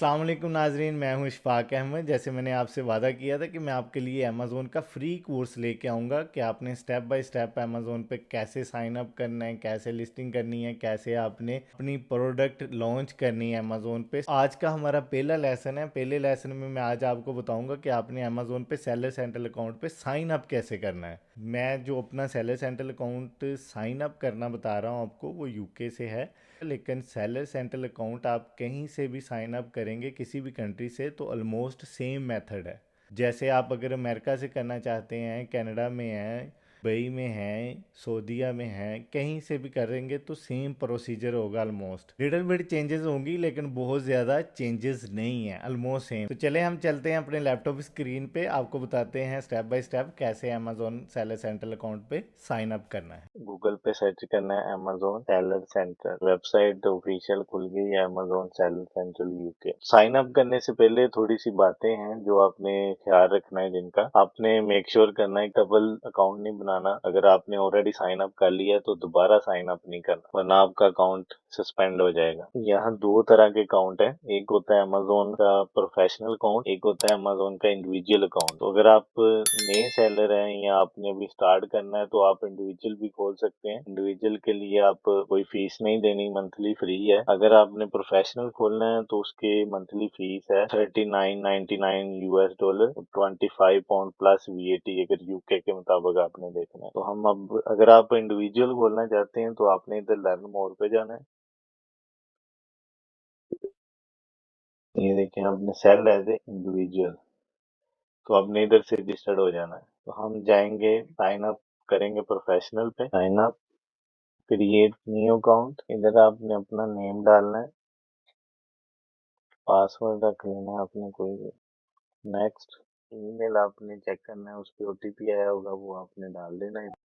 अस्सलाम वालेकुम नाजरीन, मैं हूं इशफाक अहमद। जैसे मैंने आपसे वादा किया था कि मैं आपके लिए अमेज़ोन का फ्री कोर्स लेके आऊँगा कि आपने स्टेप बाय स्टेप अमेज़ोन पे कैसे साइन अप करना है, कैसे लिस्टिंग करनी है, कैसे आपने अपनी प्रोडक्ट लॉन्च करनी है अमेज़ोन पे। आज का हमारा पहला लेसन है। पहले लेसन में मैं आज आपको बताऊंगा कि आपने अमेज़ोन पे सेलर सेंट्रल अकाउंट पे साइन अप कैसे करना है। मैं जो अपना seller central account sign up करना बता रहा हूँ आपको, वो यूके से है। लेकिन सेलर सेंट्रल अकाउंट आप कहीं से भी साइन अप करेंगे किसी भी कंट्री से तो ऑलमोस्ट सेम मेथड है। जैसे आप अगर अमेरिका से करना चाहते हैं, कनाडा में हैं, दुबई में हैं, सऊदीया में हैं, कहीं से भी करेंगे तो सेम प्रोसीजर होगा। ऑलमोस्ट लिटिल बिट चेंजेस होंगी लेकिन बहुत ज़्यादा चेंजेस नहीं है, ऑलमोस्ट सेम। तो चले हम चलते हैं अपने लैपटॉप स्क्रीन पे, आपको बताते हैं स्टेप बाय स्टेप कैसे अमेजोन सेलर सेंट्रल अकाउंट पे साइन अप करना है। गूगल पे सर्च करना है Amazon seller center. Website official खुल गई है Amazon seller central UK. Sign up करने से पहले थोड़ी सी बातें हैं जो आपने ख्याल रखना है, जिनका आपने मेक श्योर करना है। डबल अकाउंट नहीं बनाना। अगर आपने ऑलरेडी साइन अप कर लिया है तो दोबारा साइन अप नहीं करना, वरना आपका अकाउंट सस्पेंड हो जाएगा। यहाँ दो तरह के अकाउंट है, एक होता है अमेजोन का प्रोफेशनल अकाउंट, एक होता है अमेजोन का इंडिविजुअल अकाउंट। तो अगर आप नए सेलर हैं या आपने अभी स्टार्ट करना है तो आप इंडिविजुअल भी खोल सकते हैं। इंडिविजुअल के लिए आप कोई फीस नहीं देनी, मंथली फ्री है। अगर आपने प्रोफेशनल खोलना है तो उसके मंथली फीस है 39.99 US dollar, 25 pound plus VAT, अगर यूके के मुताबिक आपने देखना है। तो हम अब अगर आप इंडिविजुअल खोलना चाहते हैं तो आपने इधर लर्न मोर पे जाना है। ये देखिए, आपने सेल एज ए इंडिविजुअल, तो आपने इधर से रजिस्टर्ड हो जाना है। तो हम जाएंगे, साइन अप करेंगे प्रोफेशनल पे, sign up, create new account. इधर आपने अपना नेम डालना है, पासवर्ड रख लेना है अपने कोई भी। नेक्स्ट, ईमेल आपने चेक करना है, उस पर OTP आया होगा, वो आपने डाल देना है।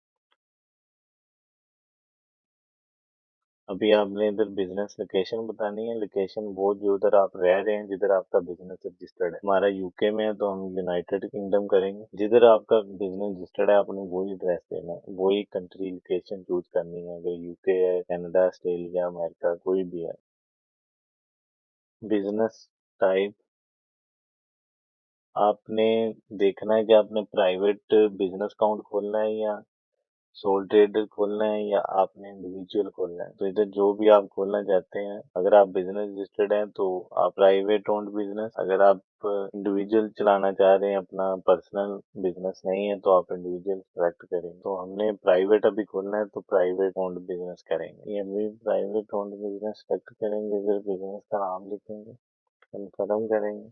अभी आपने इधर बिजनेस लोकेशन बतानी है। लोकेशन वो जो उधर आप रह रहे हैं, जिधर आपका बिजनेस रजिस्टर्ड है। हमारा यूके में है तो हम यूनाइटेड किंगडम करेंगे। जिधर आपका बिजनेस रजिस्टर्ड है आपने वही एड्रेस देना है, वही कंट्री लोकेशन चूज करनी है। अगर यूके है, कनाडा, ऑस्ट्रेलिया, अमेरिका, कोई भी है। बिजनेस टाइप आपने देखना है कि आपने प्राइवेट बिजनेस अकाउंट खोलना है या सोल ट्रेडर खोलना है या आपने इंडिविजुअल खोलना है। तो इधर जो भी आप खोलना चाहते हैं, अगर आप बिजनेस रजिस्टर्ड हैं तो आप प्राइवेट ओन्ड बिजनेस, अगर आप इंडिविजुअल चलाना चाह रहे हैं, अपना पर्सनल बिजनेस नहीं है, तो आप इंडिविजुअल सेलेक्ट करेंगे। तो हमने प्राइवेट अभी खोलना है तो प्राइवेट ओन्ड बिजनेस करेंगे। ये अभी प्राइवेट ओन्ड बिजनेस सेलेक्ट करेंगे, इधर बिजनेस का नाम लिखेंगे, कन्फर्म करेंगे।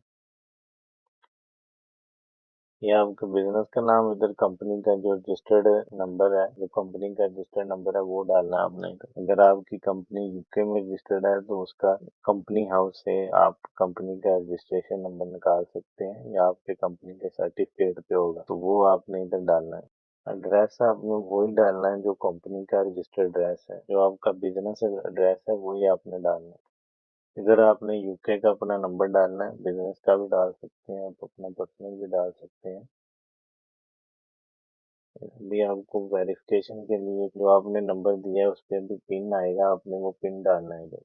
ये आपका बिजनेस का नाम, इधर कंपनी का जो रजिस्टर्ड नंबर है, जो कंपनी का रजिस्टर्ड नंबर है वो डालना है आपने। अगर आपकी कंपनी यूके में रजिस्टर्ड है तो उसका कंपनी हाउस से आप कंपनी का रजिस्ट्रेशन नंबर निकाल सकते हैं, या आपके कंपनी के सर्टिफिकेट पे होगा, तो वो आपने इधर डालना है। एड्रेस आपने वही डालना है जो कंपनी का रजिस्टर्ड एड्रेस है, जो आपका बिजनेस एड्रेस है वही आपने डालना है। इधर आपने यूके का अपना नंबर डालना है, बिजनेस का भी डाल सकते हैं, आप अपना पर्सनल भी डाल सकते हैं। अभी आपको वेरिफिकेशन के लिए जो आपने नंबर दिया है उस पर भी पिन आएगा, आपने वो पिन डालना है इधर।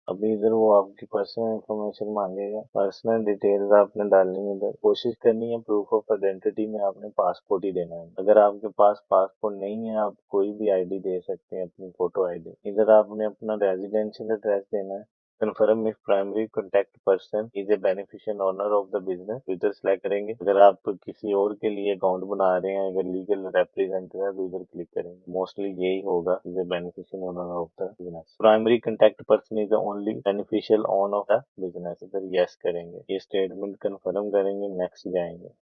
अभी इधर वो आपकी पर्सनल इंफॉर्मेशन मांगेगा, पर्सनल डिटेल्स आपने डालनी है। इधर कोशिश करनी है प्रूफ ऑफ आइडेंटिटी में आपने पासपोर्ट ही देना है। अगर आपके पास पासपोर्ट नहीं है, आप कोई भी आईडी दे सकते हैं, अपनी फोटो आईडी। इधर आपने अपना रेजिडेंशियल एड्रेस देना है। Confirm if primary contact person is a beneficial owner of the business, इधर सेलेक्ट करेंगे। अगर आप किसी और के लिए अकाउंट बना रहे हैं, अगर लीगल रिप्रेजेंटेटिव है तो इधर क्लिक करेंगे। मोस्टली यही होगा, is a beneficial owner of the business. Primary contact person is the only beneficial owner of the business, इधर यस करेंगे। ये स्टेटमेंट कन्फर्म करेंगे, नेक्स्ट जाएंगे।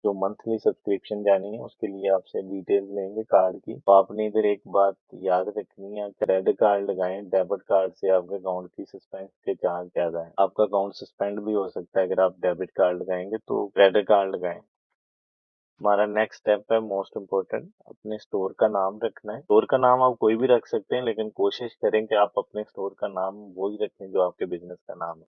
जो मंथली सब्सक्रिप्शन जानी है उसके लिए आपसे डिटेल्स लेंगे कार्ड की। तो आपने इधर एक बात याद रखनी है, क्रेडिट कार्ड लगाएं, डेबिट कार्ड से आपके अकाउंट की सस्पेंड के चार्ज ज्यादा है। आपका अकाउंट सस्पेंड भी हो सकता है अगर आप डेबिट कार्ड लगाएंगे, तो क्रेडिट कार्ड लगाएं। हमारा नेक्स्ट स्टेप है मोस्ट इम्पोर्टेंट, अपने स्टोर का नाम रखना है। स्टोर का नाम आप कोई भी रख सकते हैं, लेकिन कोशिश करें कि आप अपने स्टोर का नाम वो ही रखें जो आपके बिजनेस का नाम है।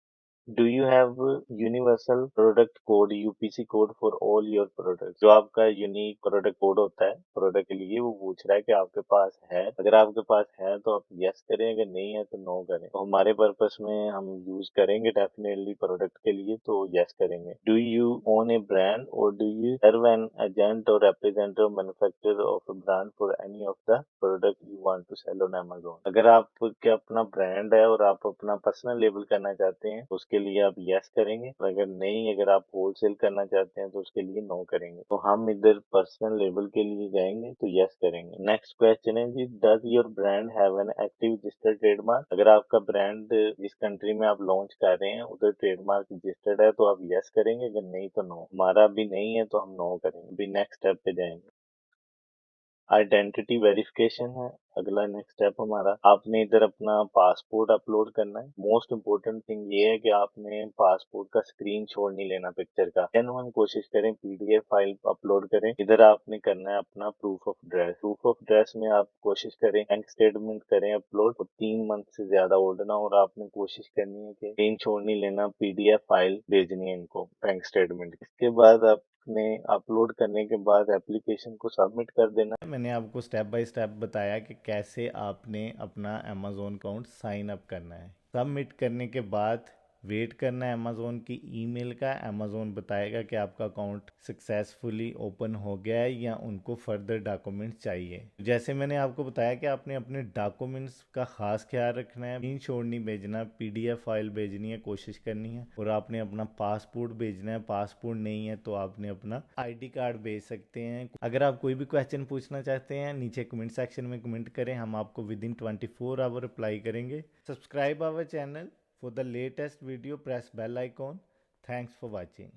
Do you have universal product code UPC code for all your product? जो आपका यूनिक प्रोडक्ट कोड होता है प्रोडक्ट के लिए, वो पूछ रहा है कि आपके पास है। अगर आपके पास है तो आप यस करें, अगर नहीं है तो नो करें। तो हमारे पर्पस में हम यूज करेंगे डेफिनेटली प्रोडक्ट के लिए, तो यस करेंगे। Do you own a brand और do you serve an agent और representative manufacturer of a brand for any of the product you want to sell on Amazon? अगर आपके अपना ब्रांड है और आप अपना पर्सनल लेबल करना चाहते हैं तो उसके लिए आप यस करेंगे, और अगर नहीं, अगर आप होलसेल करना चाहते हैं तो उसके लिए नो करेंगे। तो हम इधर पर्सनल लेबल के लिए जाएंगे तो यस करेंगे। नेक्स्ट क्वेश्चन है जी, does your brand have an active registered trademark? अगर आपका ब्रांड जिस कंट्री में आप लॉन्च कर रहे हैं उधर ट्रेडमार्क रजिस्टर्ड है तो आप यस करेंगे, अगर नहीं तो नो। हमारा भी नहीं है तो हम नो करेंगे। अभी नेक्स्ट स्टेप पे जाएंगे। आइडेंटिटी वेरिफिकेशन है अगला नेक्स्ट स्टेप हमारा। आपने इधर अपना पासपोर्ट अपलोड करना है। मोस्ट इम्पोर्टेंट थिंग ये है कि आपने पासपोर्ट का स्क्रीनशॉट नहीं लेना पिक्चर का। जेन्युइन कोशिश करें, पीडीएफ फाइल अपलोड करें। इधर आपने करना है अपना proof of address. Proof of address में आप कोशिश करें बैंक स्टेटमेंट करें अपलोड, और 3 मंथ से ज्यादा ओल्ड ना, और आपने कोशिश करनी है कि स्क्रीनशॉट नहीं लेना, पीडीएफ फाइल भेजनी है इनको बैंक स्टेटमेंट। इसके बाद आपने अपलोड करने के बाद एप्लीकेशन को सबमिट कर देना। मैंने आपको स्टेप बाय स्टेप बताया कि कैसे आपने अपना अमेज़ोन अकाउंट साइन अप करना है। सबमिट करने के बाद वेट करना है अमेज़ोन की ईमेल का। अमेज़ोन बताएगा कि आपका अकाउंट सक्सेसफुली ओपन हो गया है या उनको फर्दर डॉक्यूमेंट्स चाहिए। जैसे मैंने आपको बताया कि आपने अपने डॉक्यूमेंट्स का खास ख्याल रखना है। स्क्रीनशॉट नहीं भेजना, पीडीएफ फाइल भेजनी है, कोशिश करनी है। और आपने अपना पासपोर्ट भेजना है। पासपोर्ट नहीं है तो आपने अपना आईडी कार्ड भेज सकते हैं। अगर आप कोई भी क्वेश्चन पूछना चाहते हैं नीचे कमेंट सेक्शन में कमेंट करें, हम आपको विद इन 24 आवर रिप्लाई करेंगे। Subscribe our channel for the latest video, press bell icon. Thanks for watching.